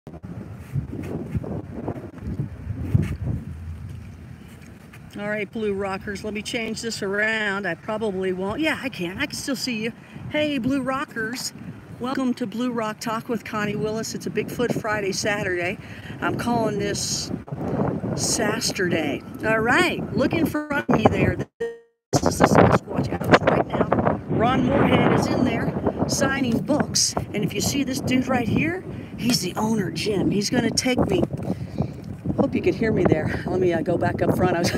All right, Blue Rockers, let me change this around. I probably won't. Yeah, I can. I can still see you. Hey, Blue Rockers. Welcome to Blue Rock Talk with Connie Willis. It's a Bigfoot Friday, Saturday. I'm calling this Saturday. All right, look in front of me there. This is the Sasquatch Outpost right now. Ron Morehead is in there signing books. And if you see this dude right here, he's the owner, Jim. He's going to take me. Hope you could hear me there. Let me go back up front. I was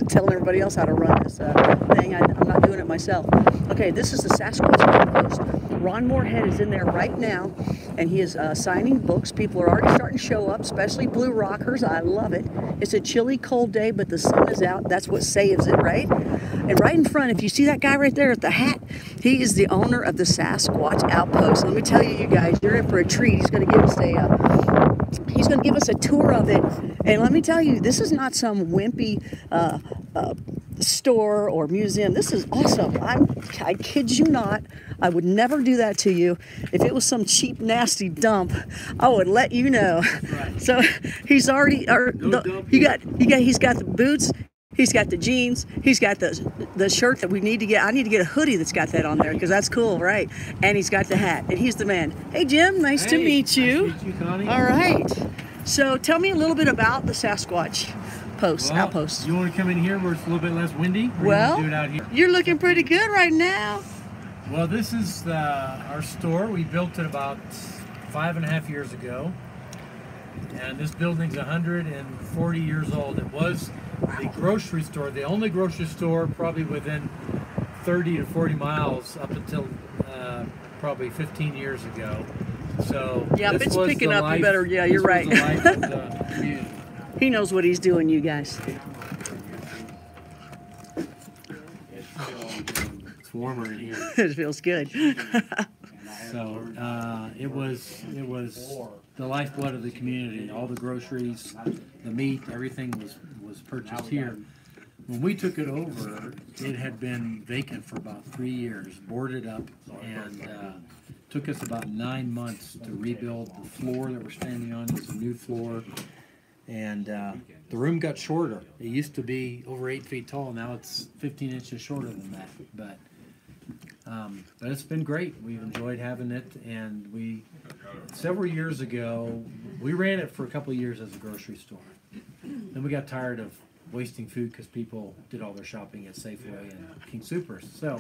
telling everybody else how to run this thing. I'm not doing it myself. Okay, this is the Sasquatch Outpost. Ron Morehead is in there right now, and he is signing books. People are already starting to show up, especially Blue Rockers. I love it. It's a chilly, cold day, but the sun is out. That's what saves it, right? And right in front, if you see that guy right there with the hat, he is the owner of the Sasquatch Outpost. Let me tell you, you guys, you're in for a treat. He's going to give us a tour of it. And let me tell you, this is not some wimpy store or museum. This is awesome. I kid you not. I would never do that to you. If it was some cheap, nasty dump, I would let you know. Right. So he's already, he's got the boots. He's got the jeans. He's got the shirt that we need to get. I need to get a hoodie that's got that on there because that's cool, right? And he's got the hat. And he's the man. Hey, Jim. Nice to meet you. Nice to meet you, Connie. All right. So tell me a little bit about the Sasquatch Outpost. You want to come in here where it's a little bit less windy? Well, do it out here? You're looking pretty good right now. Well, this is our store. We built it about 5.5 years ago. And this building's 140 years old. It was the grocery store, the only grocery store probably within 30 to 40 miles up until probably 15 years ago. So yeah, if it's picking up, you better. Yeah, you're right. He knows what he's doing, you guys. It's warmer in here. It feels good. So it was the lifeblood of the community. All the groceries, the meat, everything was purchased here. When we took it over, it had been vacant for about 3 years, boarded up, and took us about 9 months to rebuild the floor that we're standing on. It's a new floor, and the room got shorter. It used to be over 8 feet tall. Now it's 15 inches shorter than that. But it's been great. We've enjoyed having it, and several years ago, we ran it for a couple of years as a grocery store. Then we got tired of wasting food because people did all their shopping at Safeway and King Soopers. So,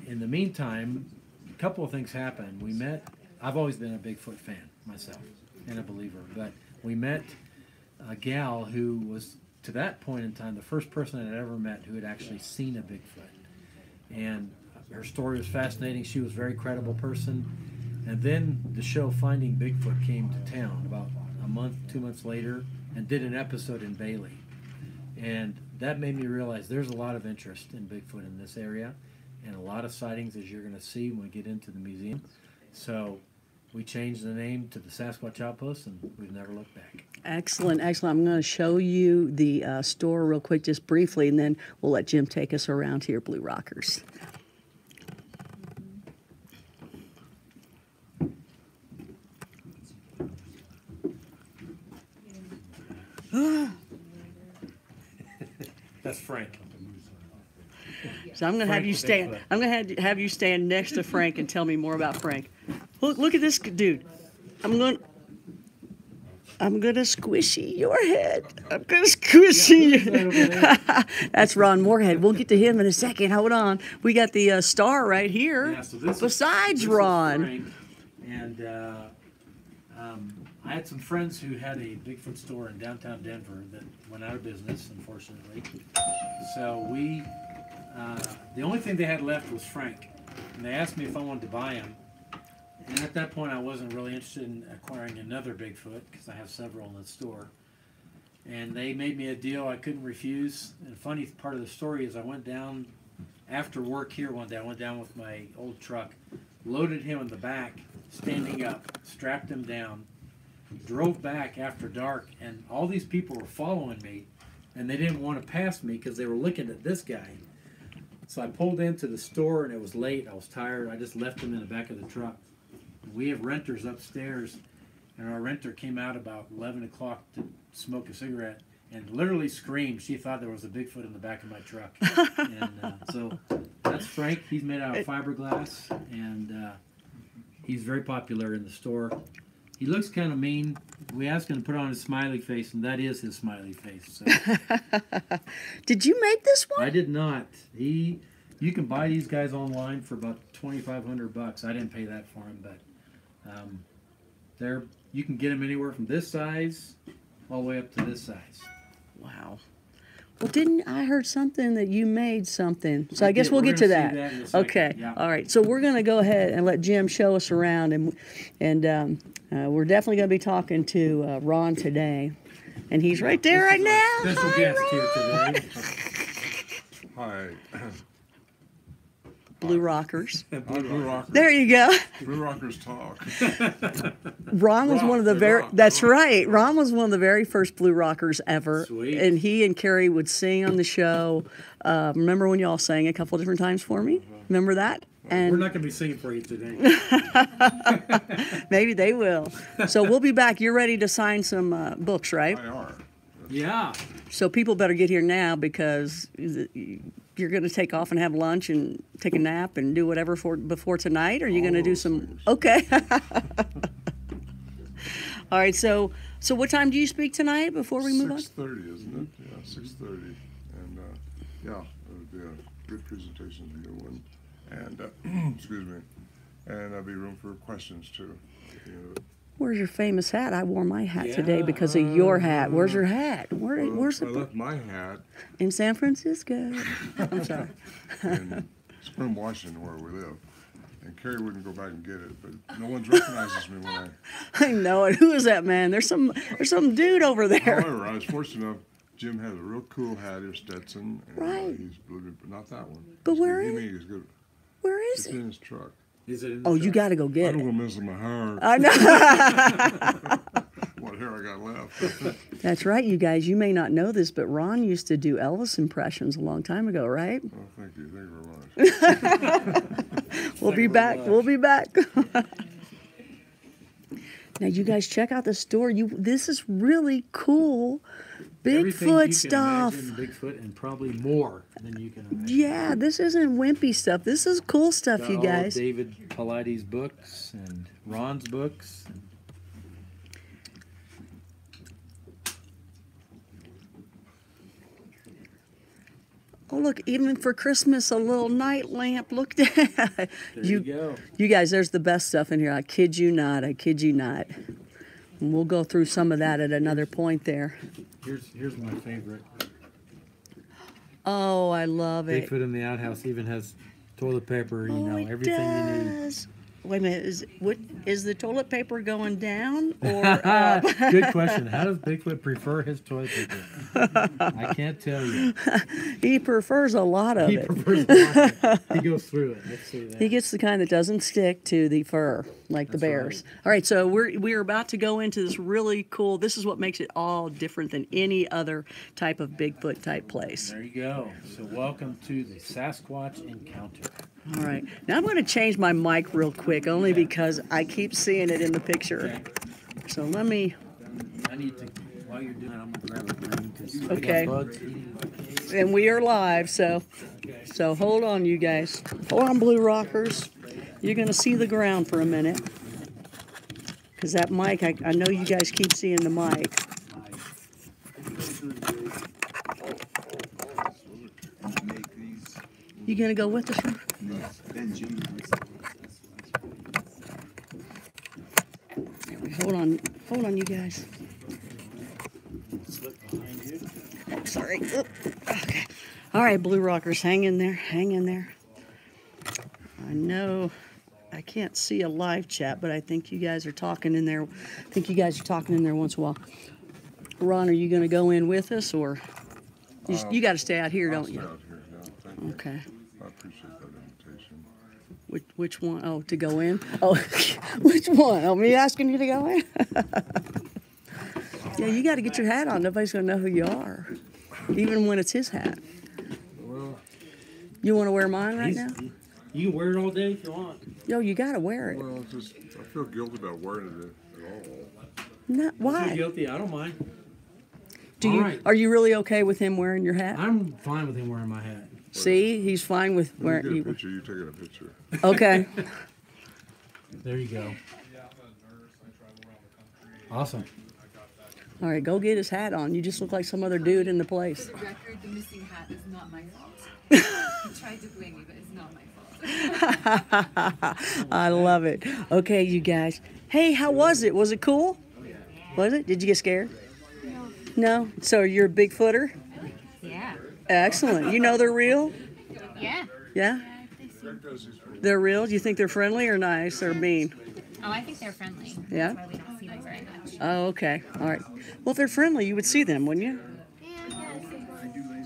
in the meantime, a couple of things happened. I've always been a Bigfoot fan myself and a believer, but we met a gal who was, to that point in time, the first person I'd ever met who had actually seen a Bigfoot. And her story was fascinating. She was a very credible person. And then the show Finding Bigfoot came to town about a month, 2 months later, and did an episode in Bailey. And that made me realize there's a lot of interest in Bigfoot in this area, and a lot of sightings, as you're going to see when we get into the museum. So we changed the name to the Sasquatch Outpost, and we've never looked back. Excellent, excellent. I'm going to show you the store real quick, just briefly, and then we'll let Jim take us around here, Blue Rockers. That's Frank. So I'm going to have you stand. I'm going to have you stand next to Frank and tell me more about Frank. Look at this dude. I'm going to squishy your head. I'm going to squishy you. That's Ron Morehead. We'll get to him in a second. Hold on. We got the star right here. Yeah, so besides Ron. Frank, and I had some friends who had a Bigfoot store in downtown Denver that went out of business, unfortunately. So the only thing they had left was Frank. And they asked me if I wanted to buy him. And at that point, I wasn't really interested in acquiring another Bigfoot because I have several in the store. And they made me a deal I couldn't refuse. And the funny part of the story is I went down after work here one day. I went down with my old truck, loaded him in the back, standing up, strapped him down, drove back after dark, and all these people were following me, and they didn't want to pass me because they were looking at this guy. So I pulled into the store, and it was late. I was tired. I just left him in the back of the truck. We have renters upstairs, and our renter came out about 11 o'clock to smoke a cigarette and literally screamed. She thought there was a Bigfoot in the back of my truck. And so that's Frank. He's made out of fiberglass, and he's very popular in the store. He looks kind of mean. We asked him to put on his smiley face, and that is his smiley face. So. Did you make this one? I did not. You can buy these guys online for about $2,500. I didn't pay that for them, but you can get them anywhere from this size all the way up to this size. Wow. Well, didn't I heard something that you made something? So I guess we'll get to that. Okay. Yeah. All right. So we're going to go ahead and let Jim show us around, and we're definitely going to be talking to Ron today, and he's right there right now. Special Hi, guest Ron. here today. Hi. Blue Rockers. Blue Rockers. There you go. Blue Rockers talk. Ron was one of the very. That's right. Ron was one of the very first Blue Rockers ever. Sweet. And he and Carrie would sing on the show. Remember when y'all sang a couple different times for me? Remember that? And We're not going to be singing for you today. maybe they will. So we'll be back. You're ready to sign some books, right? I are. Yeah. So people better get here now because you're going to take off and have lunch and take a nap and do whatever before tonight. Or are you going to do some? Things. Okay. All right. So what time do you speak tonight before we move on? 6:30, isn't it? Yeah, 6:30. And yeah, it would be a good presentation, a good one. And excuse me. And there'll be room for questions too. You know, Where's your famous hat? I wore my hat today because of your hat. Where's your hat? Where's I the left my hat in San Francisco? I'm sorry. in Spring, Washington, where we live. And Carrie wouldn't go back and get it, but no one recognizes me when I know it. Who is that man? There's some dude over there. However, I was fortunate enough. Jim has a real cool hat here, Stetson. And, Right. He's blue, but not that one. But where He is made it good. Where It's is it? in his truck. Is it in the Oh, you truck? got to go I get don't it. want to mess with my hair. I know. What hair I got left. That's right, you guys. You may not know this, but Ron used to do Elvis impressions a long time ago, right? Oh, thank you. Thank you very much. We'll be back. We'll be back. Now, you guys check out the store. This is really cool. Everything Bigfoot you stuff. Can imagine Bigfoot and probably more than you can imagine. Yeah, this isn't wimpy stuff. This is cool stuff, Got you all guys. of David Paulides' books and Ron's books. Oh, look, even for Christmas, a little night lamp. Look at that. There you go. You guys, there's the best stuff in here. I kid you not. I kid you not. And we'll go through some of that at another point there. Here's my favorite. Oh, I love it. Bigfoot in the outhouse even has toilet paper, It everything you need. does. Wait a minute. Is the toilet paper going down or Good question. How does Bigfoot prefer his toilet paper? I can't tell you. He prefers a lot of He it. prefers a lot. He goes through it. Let's say that. He gets the kind that doesn't stick to the fur, like the That's bears. right. All right, so we're about to go into this really cool. This is what makes it all different than any other type of Bigfoot type place. There you go. So welcome to the Sasquatch Encounter. All right, now I'm going to change my mic real quick, only because I keep seeing it in the picture. Okay. So let me. I need to, while you're doing it, I'm going to grab a ring because I Okay. got bugs eating my case. And we are live, so hold on, you guys. Hold on, Blue Rockers. You're going to see the ground for a minute. Because that mic, I know you guys keep seeing the mic. You going to go with us? Ron? Hold on, you guys. Oh, sorry. Oop. Okay. All right, Blue Rockers, hang in there. Hang in there. I know I can't see a live chat, but I think you guys are talking in there. I think you guys are talking in there once in a while. Ron, are you going to go in with us, or you got to stay out here, I'll don't stay you? out here now. Thank you. Okay. I appreciate that invitation. Which one? Oh, to go in? Oh, which one? Oh, me asking you to go in? Yeah, you got to get your hat on. Nobody's going to know who you are, even when it's his hat. Well, You want to wear mine right now? You can wear it all day if you want. Yo, you got to wear it. I feel guilty about wearing it at all. No, why? Guilty. I don't mind. Are you really okay with him wearing your hat? I'm fine with him wearing my hat. See, he's fine with When wearing. you get a picture, you taking a picture. Okay. There you go. Awesome. All right, go get his hat on. You just look like some other dude in the place. For the record, the missing hat is not my fault. He tried to blame me, but it's not my fault. I love it. Okay, you guys. Hey, how was it? Was it cool? Was it? Did you get scared? No. So you're a Bigfooter? Yeah. Excellent. You know they're real? Yeah. Yeah? They're real? Do you think they're friendly or nice or mean? Oh, I think they're friendly. Yeah? That's why we don't see them very much. Oh, okay. All right. Well, if they're friendly, you would see them, wouldn't you? Yeah,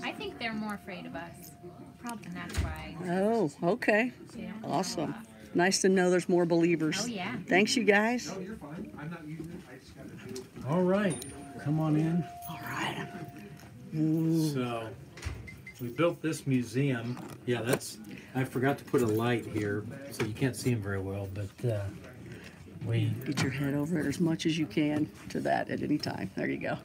I think they're more afraid of us. Probably, and that's why. Oh, okay. They don't Awesome. show up. Nice to know there's more believers. Oh, yeah. Thanks, you guys. All right. Come on in. All right. So, we built this museum. Yeah, I forgot to put a light here, so you can't see him very well, but we... Get your head over it as much as you can to that at any time. There you go.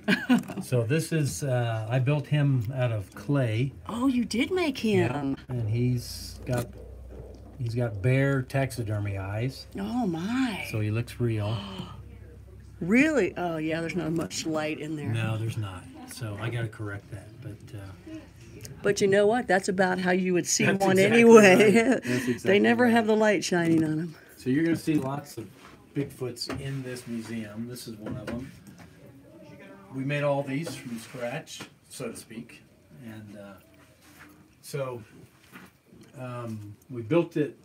So this is, I built him out of clay. Oh, you did make him. And he's got bear taxidermy eyes, Oh, my. so he looks real. Really? Oh, yeah, there's not much light in there. No, there's not. So I got to correct that, But you know what? That's about how you would see That's one exactly anyway. right. That's They exactly never right. have the light shining on them. So you're going to see lots of Bigfoots in this museum. This is one of them. We made all these from scratch, so to speak. And we built it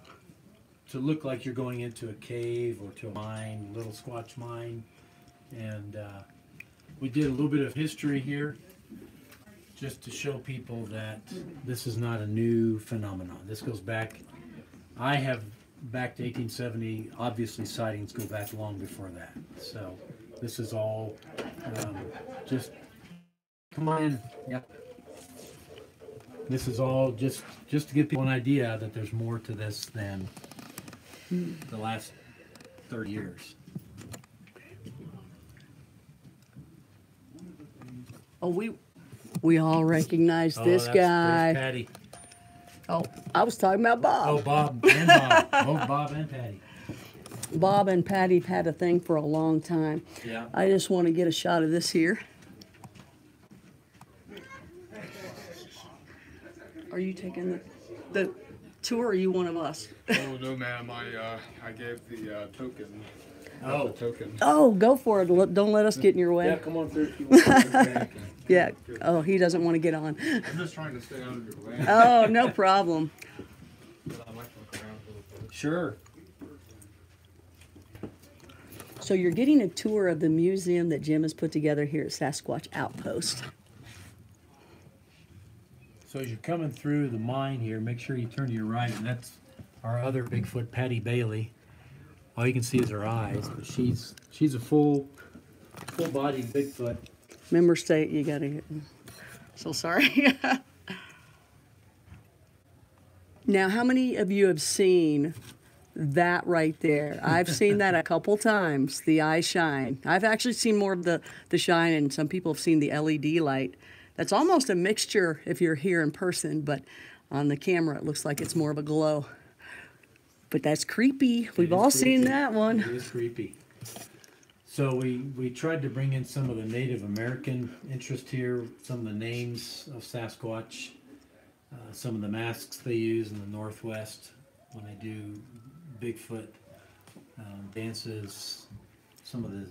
to look like you're going into a cave or to a mine, little Squatch mine. And we did a little bit of history here just to show people that this is not a new phenomenon. This goes back, I have back to 1870. Obviously sightings go back long before that. So this is all just, come on in. Yep. This is all just to give people an idea that there's more to this than the last 30 years. Oh, we all recognize this there's guy. Patty. Oh, I was talking about Bob. Oh, Bob and Bob. Both Bob and Patty. Bob and Patty have had a thing for a long time. Yeah. I just want to get a shot of this here. Are you taking the tour, or are you one of us? Oh no, ma'am. I gave the token. Oh. The token. Oh, go for it. Don't let us get in your way. Yeah, come on through if you want. Yeah. Oh, he doesn't want to get on. I'm just trying to stay out of your way. Oh, no problem. But I like to look around a little bit. Sure. So you're getting a tour of the museum that Jim has put together here at Sasquatch Outpost. So as you're coming through the mine here, make sure you turn to your right, and that's our other Bigfoot, Patty Bailey. All you can see is her eyes, but she's a full-bodied Bigfoot. Member state, you gotta get. So sorry. Now, how many of you have seen that right there? I've seen that a couple times, the eye shine. I've actually seen more of the shine, and some people have seen the LED light. That's almost a mixture if you're here in person, but on the camera it looks like it's more of a glow. But that's creepy. We've all seen that one. It is creepy. So we tried to bring in some of the Native American interest here, some of the names of Sasquatch, some of the masks they use in the Northwest when they do Bigfoot dances, some of the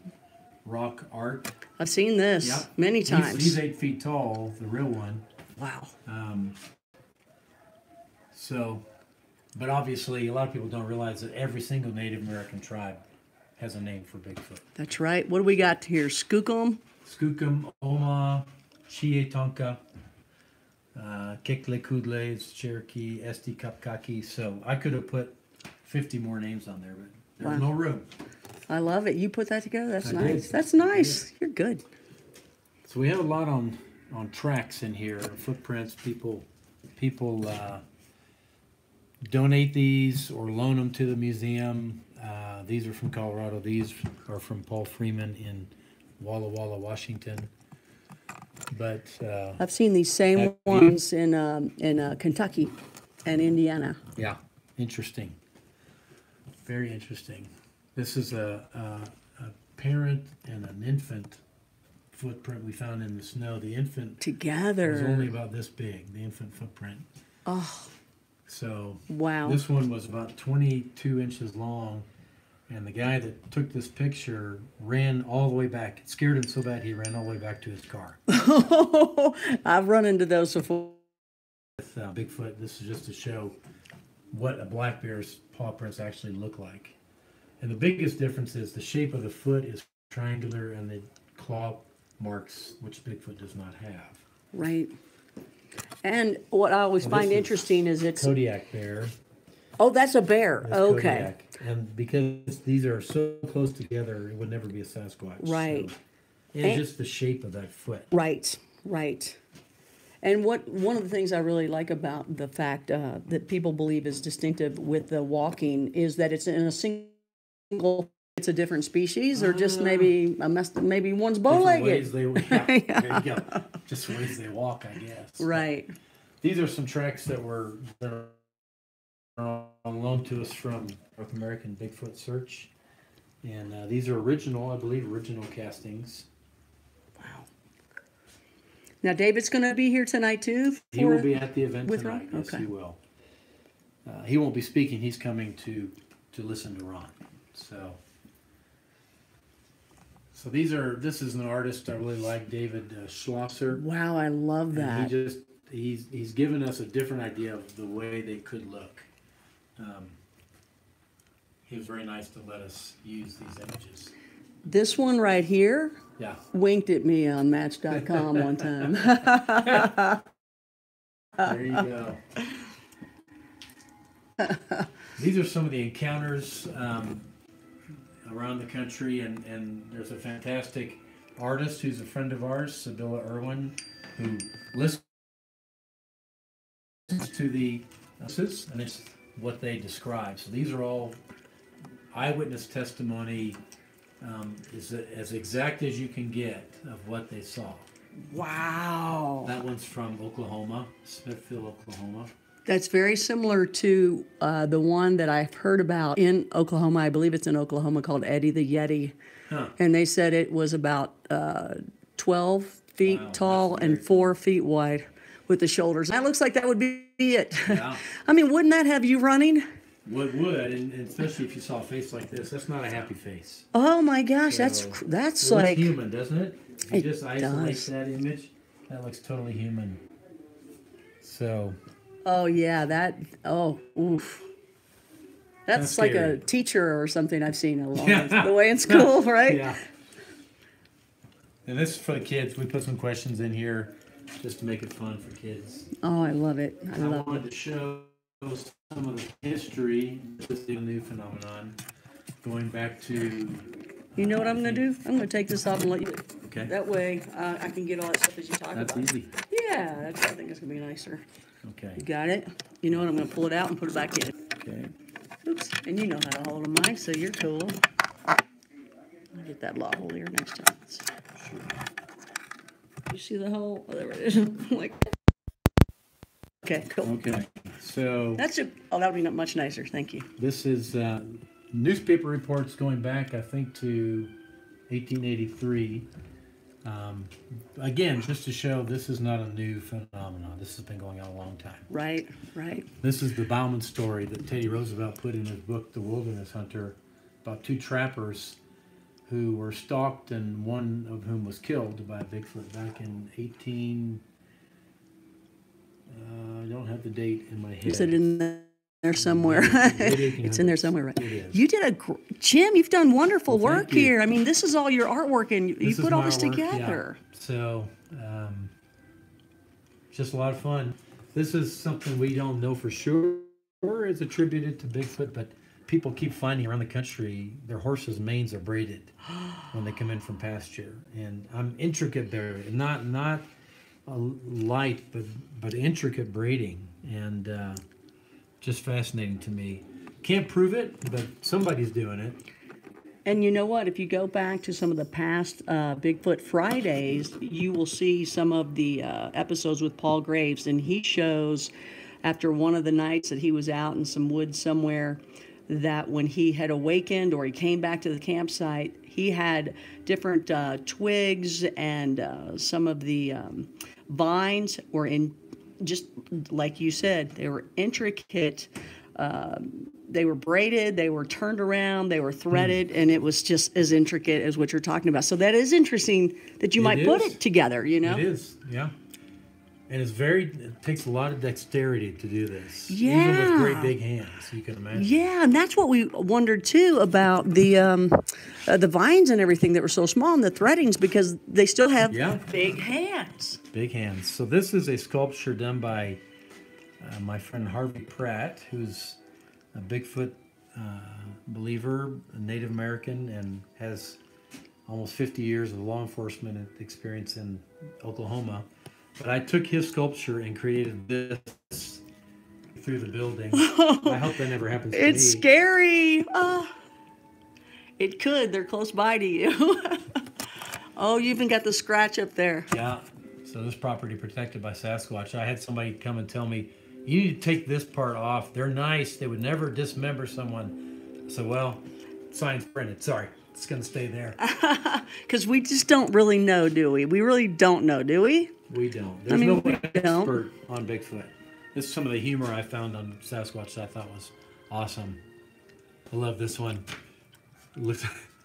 rock art. I've seen this many times. He's 8 feet tall, the real one. Wow. But obviously a lot of people don't realize that every single Native American tribe has a name for Bigfoot. That's right. What do we got here? Skookum? Skookum, Oma, Chietonka, Kekle it's Cherokee, Esti Kapkaki. So I could have put 50 more names on there, but there's no room. I love it. You put that together? That's I nice. did. That's nice. You're good. So we have a lot on tracks in here, footprints. People donate these or loan them to the museum. These are from Colorado. These are from Paul Freeman in Walla Walla, Washington. But I've seen these same ones in Kentucky and Indiana. yeah, interesting. Very interesting. This is a parent and an infant footprint we found in the snow. The infant Together. was only about this big, the infant footprint. Oh, So wow. this one was about 22 inches long, and the guy that took this picture ran all the way back. It scared him so bad he ran all the way back to his car. I've run into those before. With Bigfoot, this is just to show what a black bear's paw prints actually look like. And the biggest difference is the shape of the foot is triangular and the claw marks, which Bigfoot does not have. Right. And what I always Well, find this is interesting is it's... Kodiak bear. Oh, that's a bear. That's Okay. Kodiak. And because these are so close together, it would never be a Sasquatch. Right. So, and just the shape of that foot. Right, right. And one of the things I really like about the fact that people believe is distinctive with the walking is that it's in a single, it's a different species, or just maybe maybe one's bow-legged. Different ways they, yeah, there you go. Just ways they walk, I guess. Right. These are some tracks that were on loan to us from North American Bigfoot Search. And these are original, I believe, original castings. Wow. Now, David's going to be here tonight, too? He will be at the event with tonight. Ron? Yes, Okay. he will. He won't be speaking. He's coming to listen to Ron. So this is an artist I really like, David Schlosser. Wow, I love that. And he's given us a different idea of the way they could look. He was very nice to let us use these images. This one right here Yeah. winked at me on Match.com one time. There you go. These are some of the encounters around the country, and there's a fantastic artist who's a friend of ours, Sibylla Irwin, who listens to the and it's what they describe. So these are all eyewitness testimony, is as exact as you can get of what they saw. Wow. That one's from Oklahoma, Smithfield, Oklahoma. That's very similar to the one that I've heard about in Oklahoma. I believe it's in Oklahoma, called Eddie the Yeti. Huh. And they said it was about 12 feet Wow, tall that's and very 4 feet wide with the shoulders. That looks like that would be it. Yeah. I mean, wouldn't that have you running? Would, and especially if you saw a face like this. That's not a happy face. Oh my gosh, So, that's It like looks human, doesn't it? If you It just isolate does. that image, that looks totally human. So, oh yeah, that oof. That's Kinda like scary. a teacher or something I've seen along Yeah. the way in school, right? yeah. And this is for the kids. We put some questions in here just to make it fun for kids. Oh, I love it. I I love it. wanted to show some of the history. This is a new phenomenon going back to. You know what I'm going to do? I'm going to take this off and let you. Okay. That way I can get all that stuff as you talk That's about. easy. Yeah, I think it's going to be nicer. Okay. You got it? You know what? I'm going to pull it out and put it back in. Okay. Oops. And you know how to hold a mic, so you're cool. I'll get that lot holier next time. You see the hole? Oh, there it is. Like. Okay, cool. Okay. So. That's it. Oh, that would be not much nicer. Thank you. This is newspaper reports going back, I think, to 1883. Again, just to show this is not a new phenomenon. This has been going on a long time. Right, right. This is the Bauman story that Teddy Roosevelt put in his book, The Wilderness Hunter, about two trappers who were stalked and one of whom was killed by Bigfoot back in 18... I don't have the date in my head. Is it in there somewhere? It's in there somewhere, right? It is. You did Jim, you've done wonderful Well, work thank you. here. I mean, this is all your artwork, and you This is put all my this artwork, together. yeah. So, just a lot of fun. This is something we don't know for sure is attributed to Bigfoot, but people keep finding around the country their horses' manes are braided when they come in from pasture, and intricate there, not light, but intricate braiding, and just fascinating to me. Can't prove it, but somebody's doing it. And you know what? If you go back to some of the past Bigfoot Fridays, you will see some of the episodes with Paul Graves, and he shows after one of the nights that he was out in some woods somewhere, that when he had awakened or he came back to the campsite, he had different twigs and some of the vines were in, just like you said, they were intricate. They were braided, they were turned around, they were threaded, and it was just as intricate as what you're talking about. So that is interesting that you might put it together, you know? It is, yeah. And it takes a lot of dexterity to do this. Yeah. Even with great big hands, you can imagine. Yeah, and that's what we wondered too about the vines and everything that were so small and the threadings, because they still have big hands. Big hands. So this is a sculpture done by my friend Harvey Pratt, who's a Bigfoot believer, a Native American, and has almost 50 years of law enforcement experience in Oklahoma. But I took his sculpture and created this through the building. I hope that never happens to me. It's scary. It could. They're close by to you. Oh, you even got the scratch up there. Yeah. So this property protected by Sasquatch. I had somebody come and tell me, you need to take this part off. They're nice. They would never dismember someone. So, well, sign's printed. Sorry. It's going to stay there. Because we just don't really know, do we? We really don't know, do we? We don't. There's no expert on Bigfoot. This is some of the humor I found on Sasquatch that I thought was awesome. I love this one.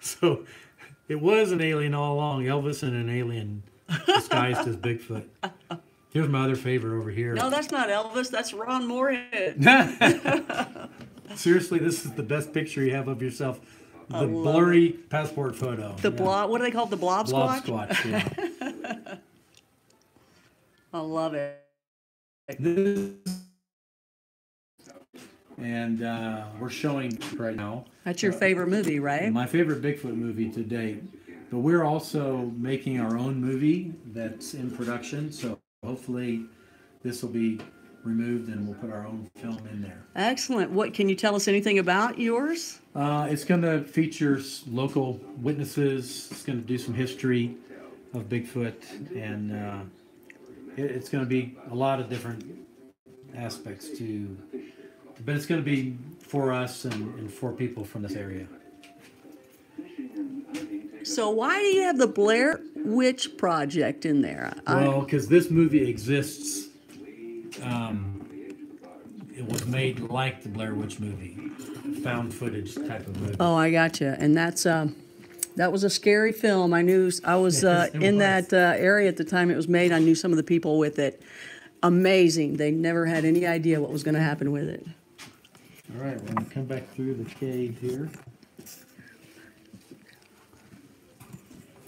So, it was an alien all along. Elvis and an alien disguised as Bigfoot. Here's my other favorite over here. No, that's not Elvis. That's Ron Morehead. Seriously, this is the best picture you have of yourself. The blurry passport photo. The blob. What do they call it? The blob squatch? Blob squatch, yeah. I love it. And we're showing right now. That's your favorite movie, right? My favorite Bigfoot movie to date. But we're also making our own movie that's in production. So hopefully this will be removed and we'll put our own film in there. Excellent. What can you tell us anything about yours? It's going to feature local witnesses. It's going to do some history of Bigfoot, and it's going to be a lot of different aspects to, but it's going to be for us and for people from this area. So why do you have the Blair Witch Project in there? Well, because this movie exists. It was made like the Blair Witch movie, found footage type of movie. Oh, I gotcha. And that's that was a scary film. I knew I was in that area at the time it was made. I knew some of the people with it. Amazing. They never had any idea what was going to happen with it. All right, we're going to come back through the cave here.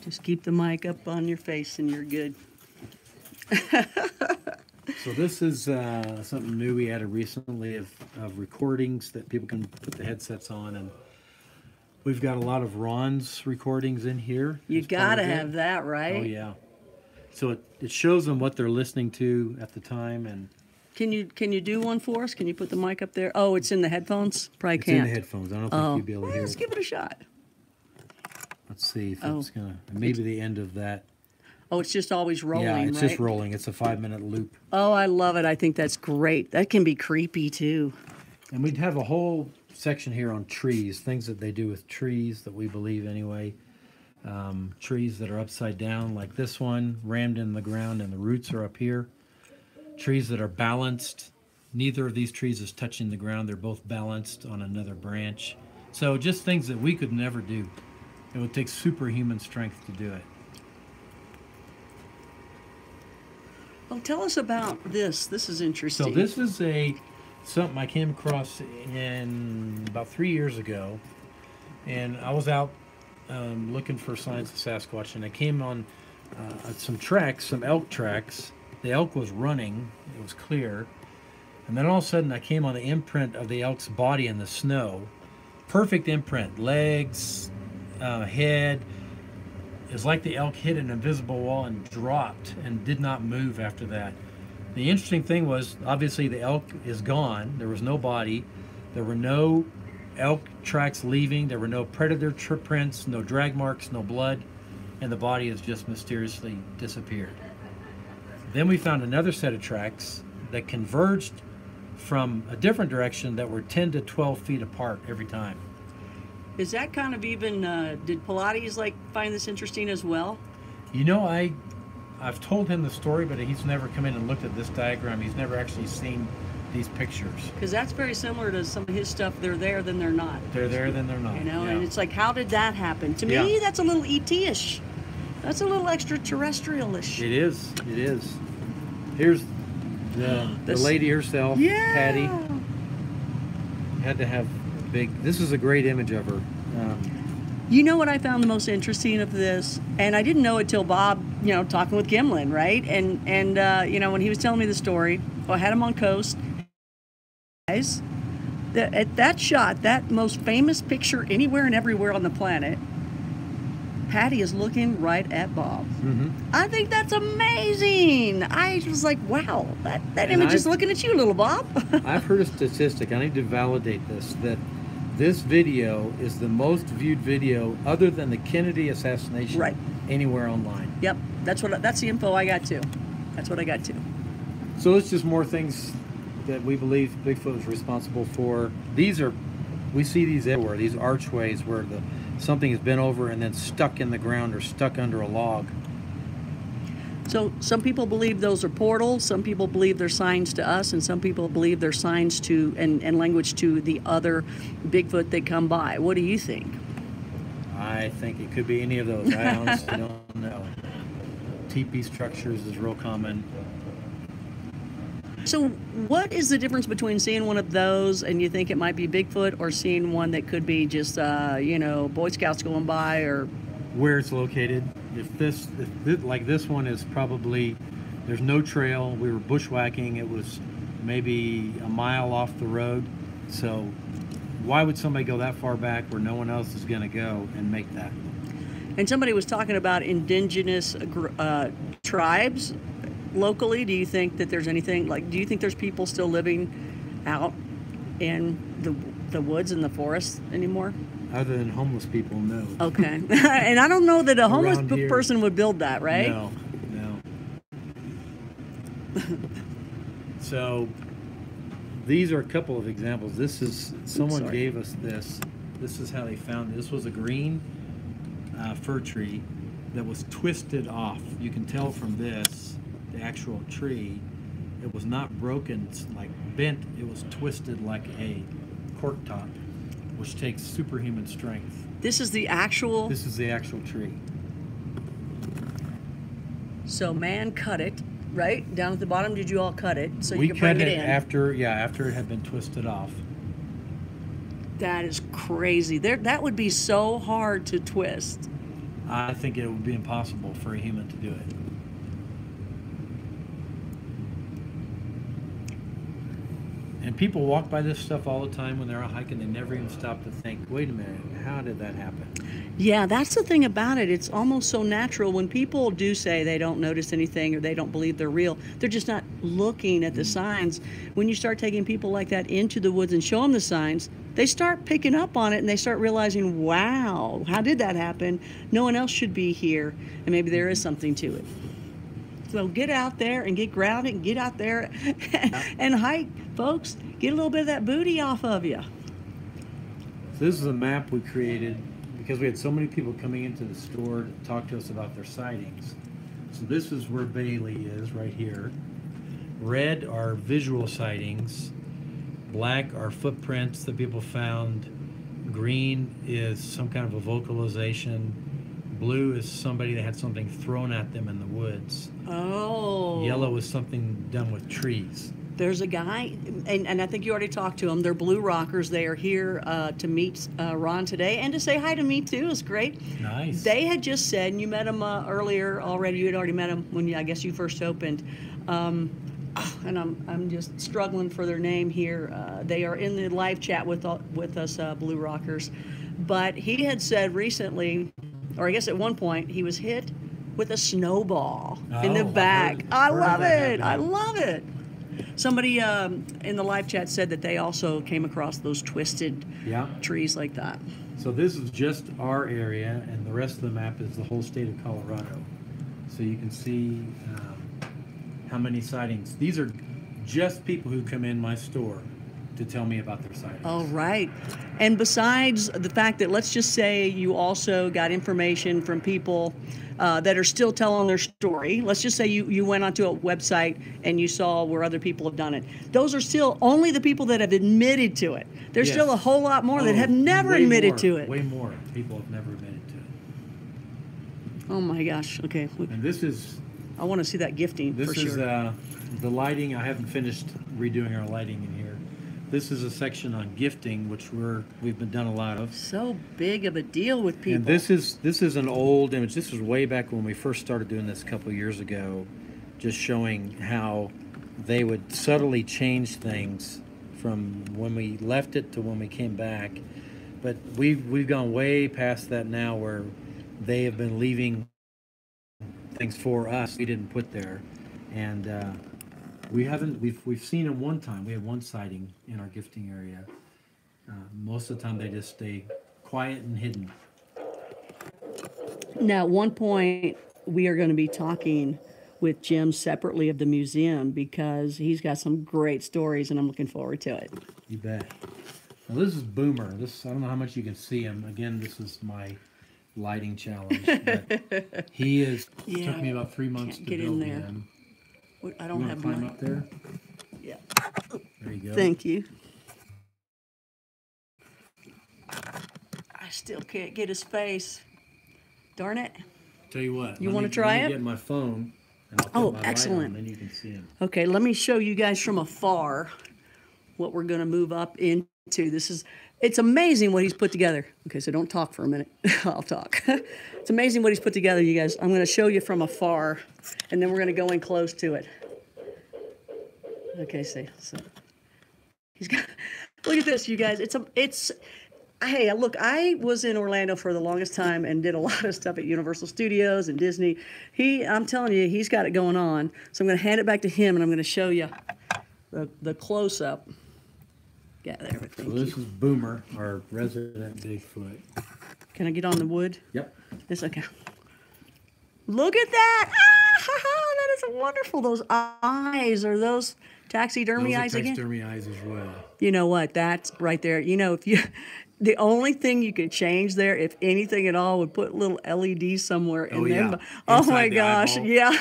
Just keep the mic up on your face and you're good. So this is something new we added recently of recordings that people can put the headsets on, and we've got a lot of Ron's recordings in here. You gotta have that, right? Oh yeah. So it shows them what they're listening to at the time, and can you do one for us? Can you put the mic up there? Oh, it's in the headphones? Probably can't. It's in the headphones. I don't think you'd be able to hear Let's it. give it a shot. Let's see if it's gonna, maybe the end of that. Oh, it's just always rolling, yeah, it's right? just rolling. It's a 5-minute loop. Oh, I love it. I think that's great. That can be creepy, too. And we'd have a whole section here on trees, things that they do with trees that we believe anyway. Trees that are upside down, like this one, rammed in the ground, and the roots are up here. Trees that are balanced. Neither of these trees is touching the ground. They're both balanced on another branch. So just things that we could never do. It would take superhuman strength to do it. Well, tell us about this. This is interesting. So this is something I came across in about 3 years ago, and I was out looking for signs of Sasquatch, and I came on some tracks, some elk tracks. The elk was running; it was clear, and then all of a sudden I came on the imprint of the elk's body in the snow. Perfect imprint, legs, head. It's like the elk hit an invisible wall and dropped and did not move after that. The interesting thing was, obviously the elk is gone. There was no body. There were no elk tracks leaving. There were no predator prints, no drag marks, no blood, and the body has just mysteriously disappeared. Then we found another set of tracks that converged from a different direction that were 10 to 12 feet apart every time. Is that kind of even, did Pilates like find this interesting as well? You know, I've told him the story, but he's never come in and looked at this diagram. He's never actually seen these pictures. Because that's very similar to some of his stuff. They're there, then they're not. They're there, then they're not. You know, yeah. and it's like, how did that happen? To me, that's a little ET-ish. That's a little extraterrestrial-ish. It is. It is. Here's the lady herself, yeah. Patty. Had to have big. This is a great image of her. You know what I found the most interesting of this, and I didn't know it till Bob, you know, talking with Gimlin, right? And you know, when he was telling me the story, I had him on Coast. Guys, at that shot, that most famous picture anywhere and everywhere on the planet, Patty is looking right at Bob. Mm-hmm. I think that's amazing. I was like, wow, that image is looking at you, little Bob. I've heard a statistic. I need to validate this. That this video is the most viewed video, other than the Kennedy assassination, right, anywhere online. Yep, that's the info I got too. That's what I got too. So it's just more things that we believe Bigfoot is responsible for. We see these everywhere. These archways where something has been over and then stuck in the ground or stuck under a log. So some people believe those are portals, some people believe they're signs to us, and some people believe they're signs to and language to the other Bigfoot that come by. What do you think? I think it could be any of those. I honestly don't know. Teepee structures is real common. So what is the difference between seeing one of those and you think it might be Bigfoot, or seeing one that could be just, you know, Boy Scouts going by, or where it's located? Like this one is probably, there's no trail. We were bushwhacking. It was maybe a mile off the road. So why would somebody go that far back where no one else is going to go and make that? And somebody was talking about indigenous tribes locally. Do you think that there's anything, like, do you think there's people still living out in the woods and the forests anymore? Other than homeless people, no. Okay. And I don't know that a homeless Around here, person would build that, right? No. So these are a couple of examples. This is, someone gave us this. This is how they found it. This was a green fir tree that was twisted off. You can tell from this, the actual tree, it was not broken, like bent. It was twisted like a cork top, which takes superhuman strength. This is the actual... This is the actual tree. So man cut it, right? Down at the bottom, did you all cut it so you We could cut bring it it in? after it had been twisted off. That is crazy. That would be so hard to twist. I think it would be impossible for a human to do it. And people walk by this stuff all the time when they're out hiking. They never even stop to think, wait a minute, how did that happen? Yeah, that's the thing about it. It's almost so natural. When people do say they don't notice anything or they don't believe they're real, they're just not looking at the signs. When you start taking people like that into the woods and show them the signs, they start picking up on it and they start realizing, wow, how did that happen? No one else should be here. And maybe there is something to it. So get out there and get grounded and get out there and hike, folks. Get a little bit of that booty off of you. So this is a map we created because we had so many people coming into the store to talk to us about their sightings. So this is where Bailey is, right here. Red are visual sightings. Black are footprints that people found. Green is some kind of a vocalization. Blue is somebody that had something thrown at them in the woods. Oh. Yellow is something done with trees. There's a guy, and I think you already talked to him. They're Blue Rockers. They are here to meet Ron today and to say hi to me too. It's great. Nice. They had just said, and you met him earlier already. You had already met him when I guess you first opened. And I'm just struggling for their name here. They are in the live chat with us, Blue Rockers. But he had said recently, or I guess at one point, he was hit with a snowball in the back. I love it. I love it. Somebody in the live chat said that they also came across those twisted Yeah. trees like that. So this is just our area, and the rest of the map is the whole state of Colorado. So you can see how many sightings. These are just people who come in my store to tell me about their sightings. All right. And besides the fact that, let's just say you also got information from people that are still telling their story. Let's just say you went onto a website and you saw where other people have done it. Those are still only the people that have admitted to it. There's Yes. still a whole lot more that have never way admitted more, to it. Way more people have never admitted to it. Oh my gosh. Okay. And this is I want to see that gifting for This is sure. the lighting. I haven't finished redoing our lighting in here. This is a section on gifting, which we've been done a lot of. So big of a deal with people. And this is an old image. This was way back when we first started doing this a couple of years ago, just showing how they would subtly change things from when we left it to when we came back. But we've gone way past that now, where they have been leaving things for us we didn't put there, and we've seen them one time. We had one sighting in our gifting area. Most of the time they just stay quiet and hidden. Now, at one point, we are going to be talking with Jim separately of the museum because he's got some great stories, and I'm looking forward to it. You bet. Now this is Boomer. I don't know how much you can see him. Again, this is my lighting challenge. But he took me about 3 months to get build in there. him. I You don't want have to climb my. up there? Yeah. There you go. Thank you. I still can't get his face. Darn it. Tell you what. You let wanna me- try let me it? Get my phone. And I'll put Oh, my excellent. Light on, then you can see him. Okay, let me show you guys from afar what we're going to move up into. It's amazing what he's put together. Okay, so don't talk for a minute. I'll talk. It's amazing what he's put together, you guys. I'm going to show you from afar, and then we're going to go in close to it. Okay, so he's got. Look at this, you guys. Hey, look, I was in Orlando for the longest time and did a lot of stuff at Universal Studios and Disney. I'm telling you, he's got it going on. So I'm going to hand it back to him, and I'm going to show you the close-up. Yeah, there. Thank So this you. is Boomer, our resident Bigfoot. Can I get on the wood? Yep. This okay. Look at that! Ah, that is wonderful. Those eyes are those taxidermy Those are eyes again. taxidermy eyes as well. You know what? That's right there. You know, the only thing you could change there, if anything at all, would put little LEDs somewhere in Oh, there. yeah. Oh Inside my the gosh, eyeball. yeah.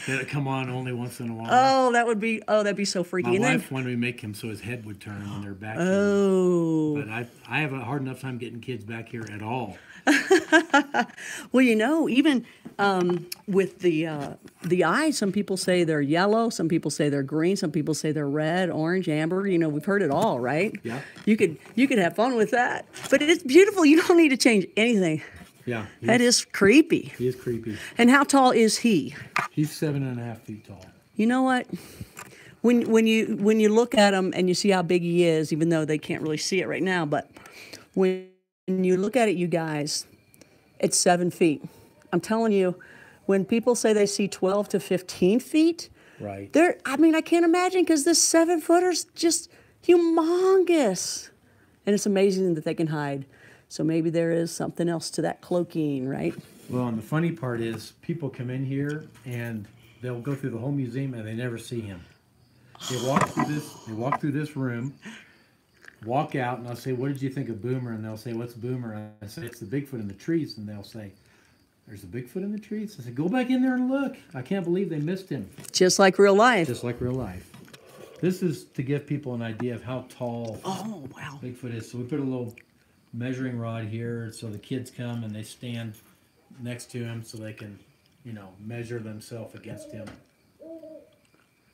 Let it come on only once in a while. Oh, that'd be so freaky. My And wife then, wanted me to make him so his head would turn when they're back here. oh. But I have a hard enough time getting kids back here at all. Well, you know, even with the eyes, some people say they're yellow, some people say they're green, some people say they're red, orange, amber. You know, we've heard it all, right? Yeah. You could have fun with that, but it's beautiful. You don't need to change anything. Yeah. That is creepy. He is creepy. And how tall is he? He's 7.5 feet tall. You know what? When you look at him and you see how big he is, even though they can't really see it right now, but when you look at it, you guys, it's 7 feet. I'm telling you, when people say they see 12 to 15 feet, Right. I can't imagine, because this 7-footer's just humongous. And it's amazing that they can hide. So maybe there is something else to that cloaking, right? Well, and the funny part is people come in here and they'll go through the whole museum and they never see him. They walk through this room, walk out, and I'll say, "What did you think of Boomer?" And they'll say, "What's Boomer?" And I say, "It's the Bigfoot in the trees." And they'll say, "There's a Bigfoot in the trees?" I said, "Go back in there and look. I can't believe they missed him." Just like real life. Just like real life. This is to give people an idea of how tall Oh, wow. Bigfoot is. So we put a little measuring rod here so the kids come and they stand next to him so they can, measure themselves against him.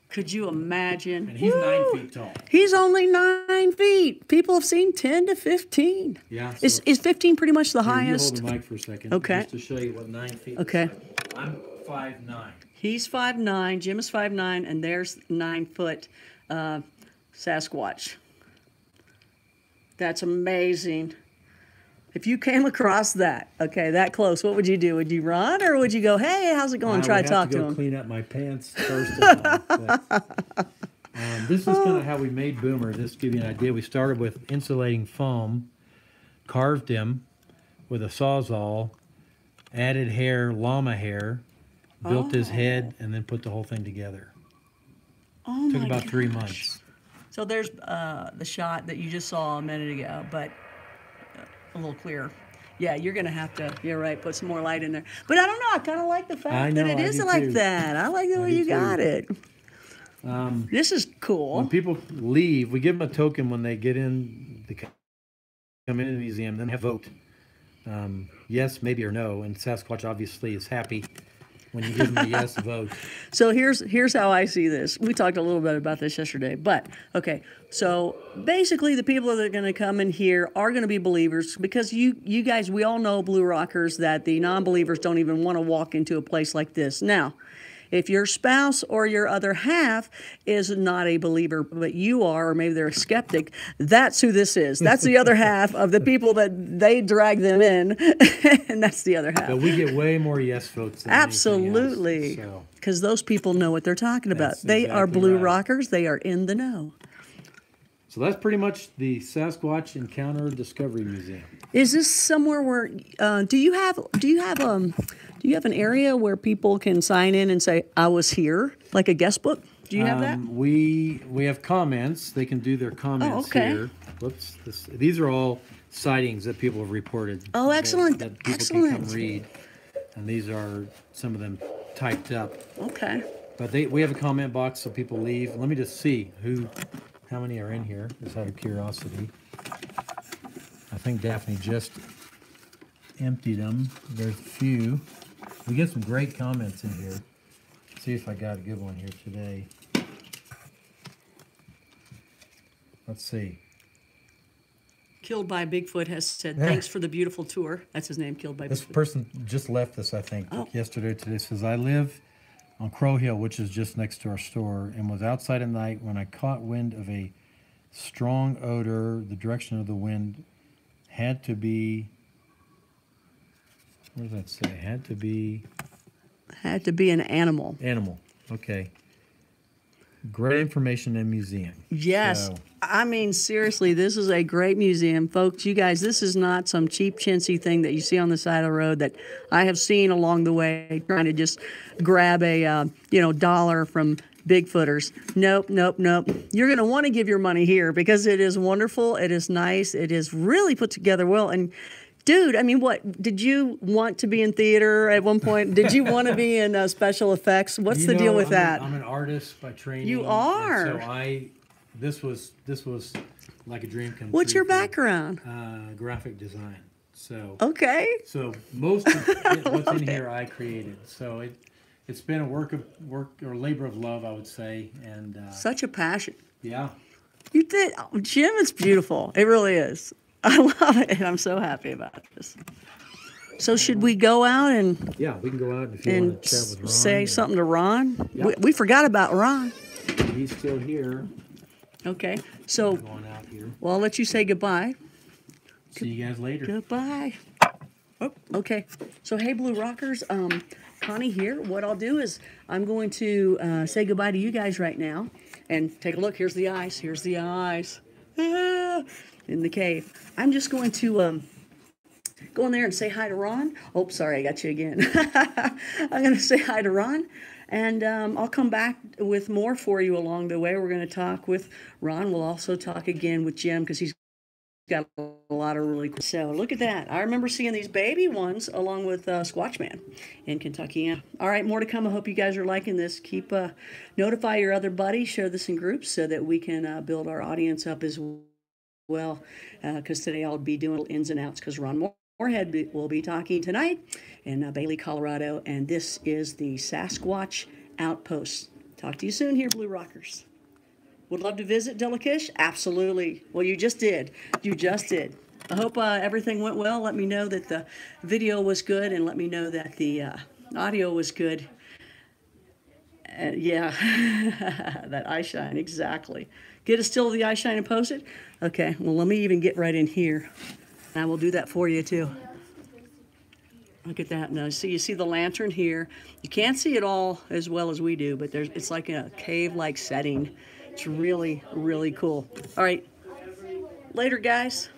Could you imagine? And he's Woo! 9 feet tall. He's only 9 feet. People have seen 10 to 15. Yeah. Is 15 pretty much the Here, highest? You hold the mic for a second. Okay. Just to show you what 9 feet Okay. looks like. I'm 5'9". He's 5'9", Jim is 5'9", and there's 9-foot Sasquatch. That's amazing. If you came across that, that close, what would you do? Would you run, or would you go, "Hey, how's it going?" Try to talk to I would have to go him. clean up my pants first of all. But This is kind of how we made Boomer. Just to give you an idea, we started with insulating foam, carved him with a Sawzall, added hair, llama hair, built his head, and then put the whole thing together. Oh Took my about 3 gosh. months. So there's the shot that you just saw a minute ago, but a little clearer. Yeah, you're gonna have to. You're right. Put some more light in there. But I don't know. I kind of like the fact I know, that it I is do like too. that. I like the I way do you too. got it. This is When cool. people leave, we give them a token when they get in, they come into the museum, then have a vote. Yes, maybe, or no. And Sasquatch obviously is happy when you give them a yes vote. So here's how I see this. We talked a little bit about this yesterday, but okay. So basically, the people that are going to come in here are going to be believers because you guys, we all know, Blue Rockers, that the non-believers don't even want to walk into a place like this. Now, if your spouse or your other half is not a believer, but you are, or maybe they're a skeptic, that's who this is. That's the other half of the people that they drag them in, and that's the other half. But we get way more yes votes than anything Absolutely. else, so. Because those people know what they're talking about. That's They are exactly Blue right. Rockers. They are in the know. So that's pretty much the Sasquatch Encounter Discovery Museum. Is this somewhere where do you have an area where people can sign in and say I was here, like a guest book? Do you have that? We have comments. They can do their comments okay. here. Whoops. These are all sightings that people have reported. Oh, excellent. That people Excellent. can come read. And these are some of them typed up. Okay. But we have a comment box so people leave. Let me just see how many are in here, just out of curiosity. I think Daphne just emptied them. There's a few. We get some great comments in here. Let's see if I got a good one here today. Let's see. Killed by Bigfoot has said, Yeah. thanks for the beautiful tour. That's his name, Killed by This Bigfoot. person just left this, I think, Oh. yesterday or today. Says, I live on Crow Hill, which is just next to our store, and was outside at night when I caught wind of a strong odor. The direction of the wind had to be, what does that say? Had to be Had to be an animal. animal. Okay. Great information in museum. Yes. So, I mean, seriously, this is a great museum. Folks, you guys, this is not some cheap, chintzy thing that you see on the side of the road that I have seen along the way trying to just grab a, dollar from Bigfooters. Nope, nope, nope. You're going to want to give your money here because it is wonderful. It is nice. It is really put together well. And dude, I mean, what, did you want to be in theater at one point? Did you want to be in special effects? What's the deal with that? I'm an artist by training. You and are. So this was like a dream come true. What's your for me. background? Graphic design. So Okay. So most of what's in here I created. So it's been a work or labor of love, I would say, and Such a passion. yeah. You did, oh, Jim. It's beautiful. It really is. I love it, and I'm so happy about this. So should we go out and Yeah, we can go out if you want to chat with Ron. say something to Ron? Yeah. We forgot about Ron. He's still here. Okay. So, Going out here. well, I'll let you say goodbye. See you guys later. Goodbye. Oh, okay. So, hey, Blue Rockers. Connie here. What I'll do is I'm going to say goodbye to you guys right now, and take a look. Here's the ice. Here's the ice. Ah, in the cave. I'm just going to go in there and say hi to Ron. Oh, sorry, I got you again. I'm going to say hi to Ron, and I'll come back with more for you along the way. We're going to talk with Ron. We'll also talk again with Jim because he's got a lot of really cool. So look at that. I remember seeing these baby ones along with Squatch Man in Kentucky. Yeah. All right, more to come. I hope you guys are liking this. Keep notify your other buddies. Share this in groups so that we can build our audience up as well. Because today I'll be doing ins and outs because Ron Morehead will be talking tonight in Bailey, Colorado. And this is the Sasquatch Outpost. Talk to you soon here, Blue Rockers. Would love to visit Delakish? Absolutely. Well, you just did. You just did. I hope everything went well. Let me know that the video was good, and let me know that the audio was good. Yeah, that eye shine, exactly. Get a still of the eye shine and post it? Okay, well, let me even get right in here. I will do that for you, too. Look at that. Now, you see the lantern here. You can't see it all as well as we do, but it's like a cave-like setting. It's really, really cool. All right. Later, guys.